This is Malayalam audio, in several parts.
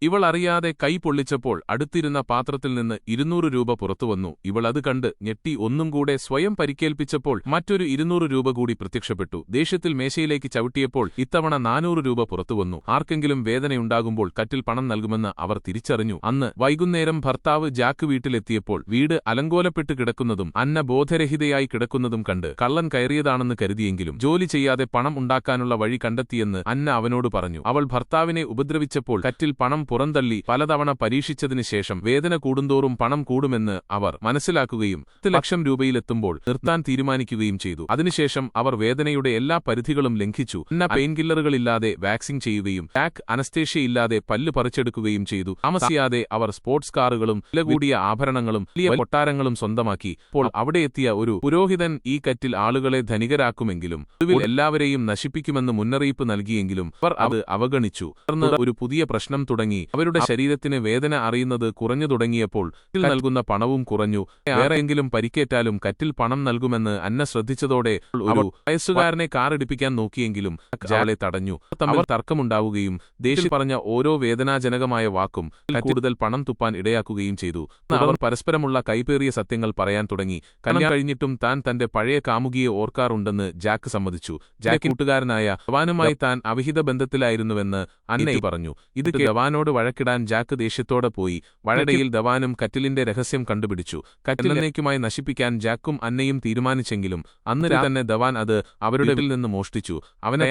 ഇവൾ അറിയാതെ കൈ പൊള്ളിച്ചപ്പോൾ അടുത്തിരുന്ന പാത്രത്തിൽ നിന്ന് 200 രൂപ പുറത്തുവന്നു. ഇവൾ അത് കണ്ട് ഞെട്ടി ഒന്നും കൂടെ സ്വയം പരിക്കേൽപ്പിച്ചപ്പോൾ മറ്റൊരു 200 രൂപ കൂടി പ്രത്യക്ഷപ്പെട്ടു. ദേഷ്യത്തിൽ മേശയിലേക്ക് ചവിട്ടിയപ്പോൾ ഇത്തവണ 400 രൂപ പുറത്തുവന്നു. ആർക്കെങ്കിലും വേദനയുണ്ടാകുമ്പോൾ കറ്റിൽ പണം നൽകുമെന്ന് അവർ തിരിച്ചറിഞ്ഞു. അന്ന് വൈകുന്നേരം ഭർത്താവ് ജാക്ക് വീട്ടിലെത്തിയപ്പോൾ വീട് അലങ്കോലപ്പെട്ട് കിടക്കുന്നതും അന്ന ബോധരഹിതയായി കിടക്കുന്നതും കണ്ട് കള്ളൻ കയറിയതാണെന്ന് കരുതിയെങ്കിലും ജോലി ചെയ്യാതെ പണം ഉണ്ടാക്കാനുള്ള വഴി കണ്ടെത്തിയെന്ന് അന്ന അവനോട് പറഞ്ഞു. അവൾ ഭർത്താവിനെ ഉപദ്രവിച്ചപ്പോൾ കറ്റിൽ പണം പുറന്തള്ളി പലതവണ പരീക്ഷിച്ചതിനു ശേഷം വേദന കൂടുന്തോറും പണം കൂടുമെന്ന് അവർ മനസ്സിലാക്കുകയും 10 ലക്ഷം രൂപയിലെത്തുമ്പോൾ നിർത്താൻ തീരുമാനിക്കുകയും ചെയ്തു. അതിനുശേഷം അവർ വേദനയുടെ എല്ലാ പരിധികളും ലംഘിച്ചു. അന്ന പെയിൻകില്ലറുകളില്ലാതെ വാക്സിൻ ചെയ്യുകയും ജാക്ക് അനസ്തേഷ്യയില്ലാതെ പല്ല് പറിച്ചെടുക്കുകയും ചെയ്തു. താമസിയാതെ അവർ സ്പോർട്സ് കാറുകളും വില കൂടിയ ആഭരണങ്ങളും വലിയ കൊട്ടാരങ്ങളും സ്വന്തമാക്കി. അപ്പോൾ അവിടെ എത്തിയ ഒരു പുരോഹിതൻ ഈ കറ്റിൽ ആളുകളെ ധനികരാക്കുമെങ്കിലും ഒടുവിൽ എല്ലാവരെയും നശിപ്പിക്കുമെന്ന് മുന്നറിയിപ്പ് നൽകിയെങ്കിലും അവർ അത് അവഗണിച്ചു. തുടർന്ന് ഒരു പുതിയ പ്രശ്നം തുടങ്ങി. അവരുടെ ശരീരത്തിന് വേദന അറിയുന്നത് കുറഞ്ഞു തുടങ്ങിയപ്പോൾ കറ്റിൽ നൽകുന്ന പണവും കുറഞ്ഞു. വേറെയെങ്കിലും പരിക്കേറ്റാലും കറ്റിൽ പണം നൽകുമെന്ന് അന്ന ശ്രദ്ധിച്ചതോടെ ഒരു വയസ്സുകാരനെ കാറിടിപ്പിക്കാൻ നോക്കിയെങ്കിലും ജാളെ തടഞ്ഞു. തമ്മിൽ തർക്കമുണ്ടാവുകയും ദേഷ്യം പറഞ്ഞ ഓരോ വേദനാജനകമായ വാക്കും കൂടുതൽ പണം തുപ്പാൻ ഇടയാക്കുകയും ചെയ്തു. അവർ പരസ്പരമുള്ള കൈപേറിയ സത്യങ്ങൾ പറയാൻ തുടങ്ങി. കല്യാണം കഴിഞ്ഞിട്ടും താൻ തന്റെ പഴയ കാമുകിയെ ഓർക്കാറുണ്ടെന്ന് ജാക്ക് സമ്മതിച്ചു. ജാക്ക് കൂട്ടുകാരനായ ദവാനുമായി താൻ അവിഹിത ബന്ധത്തിലായിരുന്നുവെന്ന് അന്ന പറഞ്ഞു. ഇത് ദവാനോട് വഴക്കിടാൻ ജാക്ക് ദേഷ്യത്തോടെ പോയി. വഴടയിൽ ദവാനും കറ്റിലിന്റെ രഹസ്യം കണ്ടുപിടിച്ചു. കറ്റിൽ എന്നേക്കുമായി നശിപ്പിക്കാൻ ജാക്കും അന്നയും തീരുമാനിച്ചെങ്കിലും അന്ന് തന്നെ ദവാൻ അത് അവരുടെ വീട്ടിൽ നിന്ന് മോഷ്ടിച്ചു. അവനെ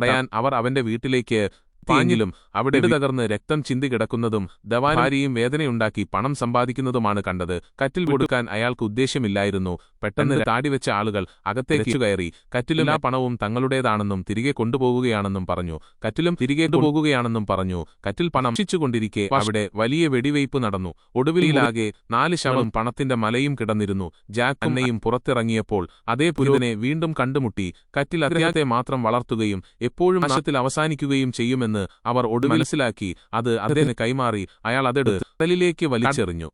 തടയാൻ അവർ അവന്റെ വീട്ടിലേക്ക് പാഞ്ഞിലും അവിടെ തകർന്ന് രക്തം ചിന്തി കിടക്കുന്നതും ദവാൻ ഭാര്യയും വേദനയുണ്ടാക്കി പണം സമ്പാദിക്കുന്നതുമാണ് കണ്ടത്. കറ്റിൽ കൊടുക്കാൻ അയാൾക്ക് ഉദ്ദേശ്യമില്ലായിരുന്നു. പെട്ടെന്ന് താടിവെച്ച ആളുകൾ അകത്തേക്ക് കയറി. കറ്റിലും ആ പണവും തങ്ങളുടേതാണെന്നും തിരികെ കൊണ്ടുപോകുകയാണെന്നും പറഞ്ഞു. കറ്റിൽ പണം ഭക്ഷിച്ചുകൊണ്ടിരിക്കെ അവിടെ വലിയ വെടിവയ്പ് നടന്നു. ഒടുവിലാകെ 4 ശവം പണത്തിന്റെ മലയും കിടന്നിരുന്നു. ജാക്ക് അന്നയും പുറത്തിറങ്ങിയപ്പോൾ അതേ പുരോഹിതനെ വീണ്ടും കണ്ടുമുട്ടി. കറ്റിൽ അദ്ദേഹത്തെ മാത്രം വളർത്തുകയും എപ്പോഴും നാശത്തിൽ അവസാനിക്കുകയും ചെയ്യുമെന്ന് അവർ ഒടുവിൽ മനസ്സിലാക്കി. അത് അദ്ദേഹത്തിന് കൈമാറി. അയാൾ അതെടുത്ത് കടലിലേക്ക് വലിച്ചെറിഞ്ഞു.